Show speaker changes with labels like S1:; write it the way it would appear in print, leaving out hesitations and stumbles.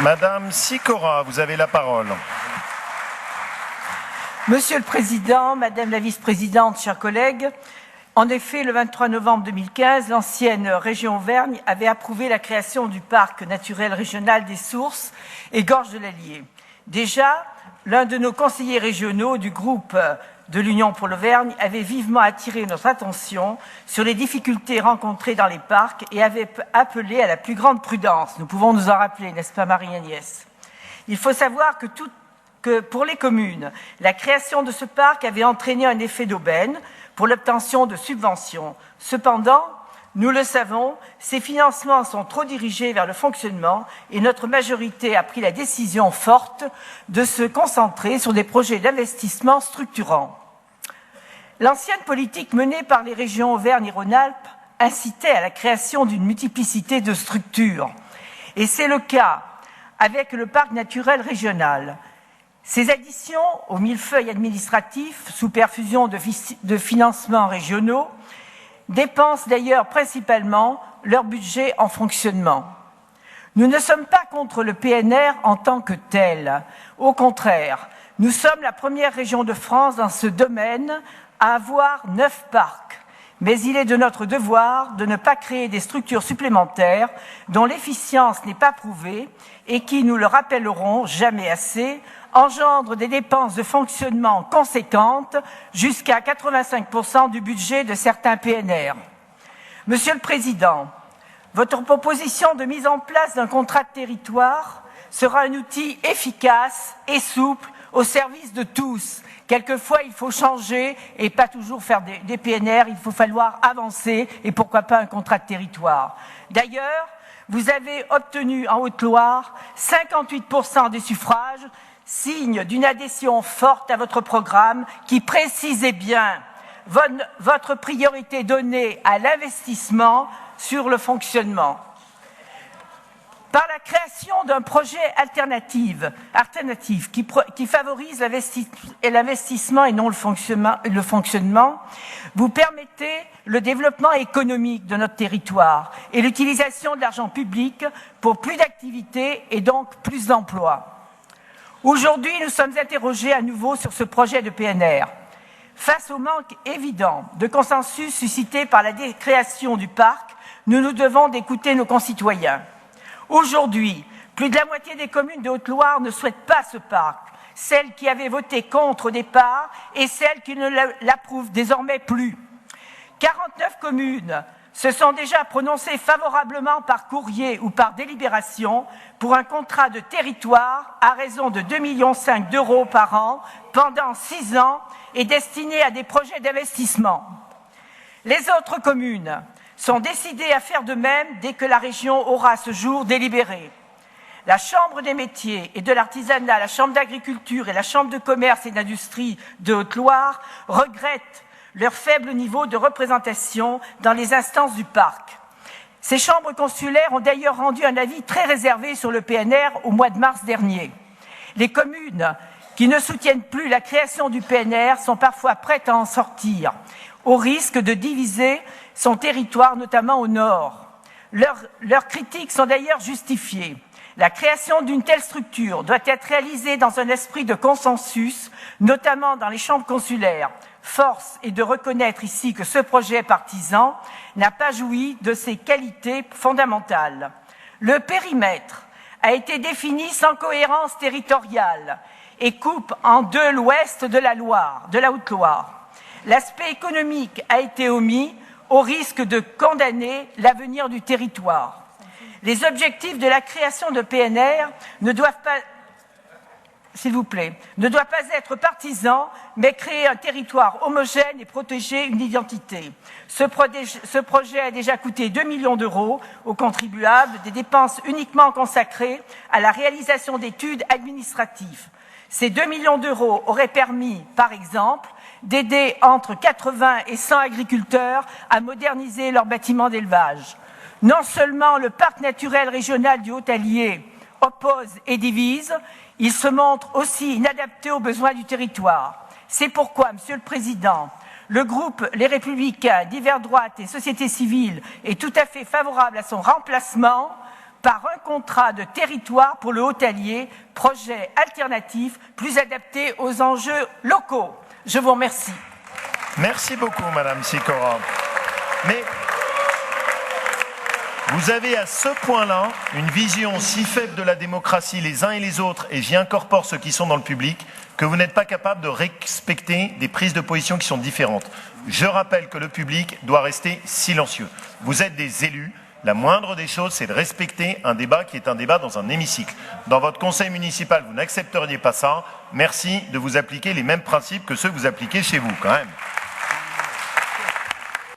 S1: Madame Sicora, vous avez la parole.
S2: Monsieur le Président, Madame la Vice-présidente, chers collègues, en effet, le 23 novembre 2015, l'ancienne région Auvergne avait approuvé la création du parc naturel régional des Sources et Gorges de l'Allier. Déjà, l'un de nos conseillers régionaux du groupe de l'Union pour l'Auvergne avait vivement attiré notre attention sur les difficultés rencontrées dans les parcs et avait appelé à la plus grande prudence. Nous pouvons nous en rappeler, n'est-ce pas Marie-Agnès ? Il faut savoir que pour les communes, la création de ce parc avait entraîné un effet d'aubaine pour l'obtention de subventions. Cependant, nous le savons, ces financements sont trop dirigés vers le fonctionnement et notre majorité a pris la décision forte de se concentrer sur des projets d'investissement structurants. L'ancienne politique menée par les régions Auvergne et Rhône-Alpes incitait à la création d'une multiplicité de structures. Et c'est le cas avec le parc naturel régional. Ces additions au millefeuille administratif, sous perfusion de financements régionaux, dépensent d'ailleurs principalement leur budget en fonctionnement. Nous ne sommes pas contre le PNR en tant que tel. Au contraire, nous sommes la première région de France dans ce domaine à avoir 9 parcs. Mais il est de notre devoir de ne pas créer des structures supplémentaires dont l'efficience n'est pas prouvée et qui, nous le rappellerons jamais assez, engendrent des dépenses de fonctionnement conséquentes jusqu'à 85% du budget de certains PNR. Monsieur le Président, votre proposition de mise en place d'un contrat de territoire sera un outil efficace et souple au service de tous. Quelquefois, il faut changer et pas toujours faire des PNR, il faut falloir avancer et pourquoi pas un contrat de territoire. D'ailleurs, vous avez obtenu en Haute-Loire 58% des suffrages, signe d'une adhésion forte à votre programme qui précisait bien votre priorité donnée à l'investissement sur le fonctionnement. Par la création d'un projet alternatif qui favorise l'investissement et non le fonctionnement, vous permettez le développement économique de notre territoire et l'utilisation de l'argent public pour plus d'activités et donc plus d'emplois. Aujourd'hui, nous sommes interrogés à nouveau sur ce projet de PNR. Face au manque évident de consensus suscité par la création du parc, nous nous devons d'écouter nos concitoyens. Aujourd'hui, plus de la moitié des communes de Haute-Loire ne souhaitent pas ce parc, celles qui avaient voté contre au départ et celles qui ne l'approuvent désormais plus. 49 communes se sont déjà prononcées favorablement par courrier ou par délibération pour un contrat de territoire à raison de 2,5 millions d'euros par an pendant 6 ans et destiné à des projets d'investissement. Les autres communes sont décidées à faire de même dès que la région aura ce jour délibéré. La Chambre des métiers et de l'artisanat, la Chambre d'agriculture et la Chambre de commerce et d'industrie de Haute-Loire regrettent leur faible niveau de représentation dans les instances du parc. Ces chambres consulaires ont d'ailleurs rendu un avis très réservé sur le PNR au mois de mars dernier. Les communes qui ne soutiennent plus la création du PNR sont parfois prêtes à en sortir, au risque de diviser son territoire, notamment au nord. Leurs critiques sont d'ailleurs justifiées. La création d'une telle structure doit être réalisée dans un esprit de consensus, notamment dans les chambres consulaires. Force est de reconnaître ici que ce projet partisan n'a pas joui de ses qualités fondamentales. Le périmètre a été défini sans cohérence territoriale et coupe en deux l'ouest de la Haute-Loire. L'aspect économique a été omis au risque de condamner l'avenir du territoire. Les objectifs de la création de PNR ne doivent pas être partisans, mais créer un territoire homogène et protéger une identité. Ce projet a déjà coûté 2 millions d'euros aux contribuables, des dépenses uniquement consacrées à la réalisation d'études administratives. Ces 2 millions d'euros auraient permis, par exemple, d'aider entre 80 et 100 agriculteurs à moderniser leurs bâtiments d'élevage. Non seulement le parc naturel régional du Haut-Allier oppose et divise, il se montre aussi inadapté aux besoins du territoire. C'est pourquoi, Monsieur le Président, le groupe Les Républicains, Divers Droite et Société Civile est tout à fait favorable à son remplacement par un contrat de territoire pour le Haut-Allier, projet alternatif plus adapté aux enjeux locaux. Je vous remercie.
S1: Merci beaucoup, Madame Sikora. Mais vous avez à ce point-là une vision si faible de la démocratie les uns et les autres, et j'y incorpore ceux qui sont dans le public, que vous n'êtes pas capable de respecter des prises de position qui sont différentes. Je rappelle que le public doit rester silencieux. Vous êtes des élus. La moindre des choses, c'est de respecter un débat qui est un débat dans un hémicycle. Dans votre conseil municipal, vous n'accepteriez pas ça. Merci de vous appliquer les mêmes principes que ceux que vous appliquez chez vous, quand même.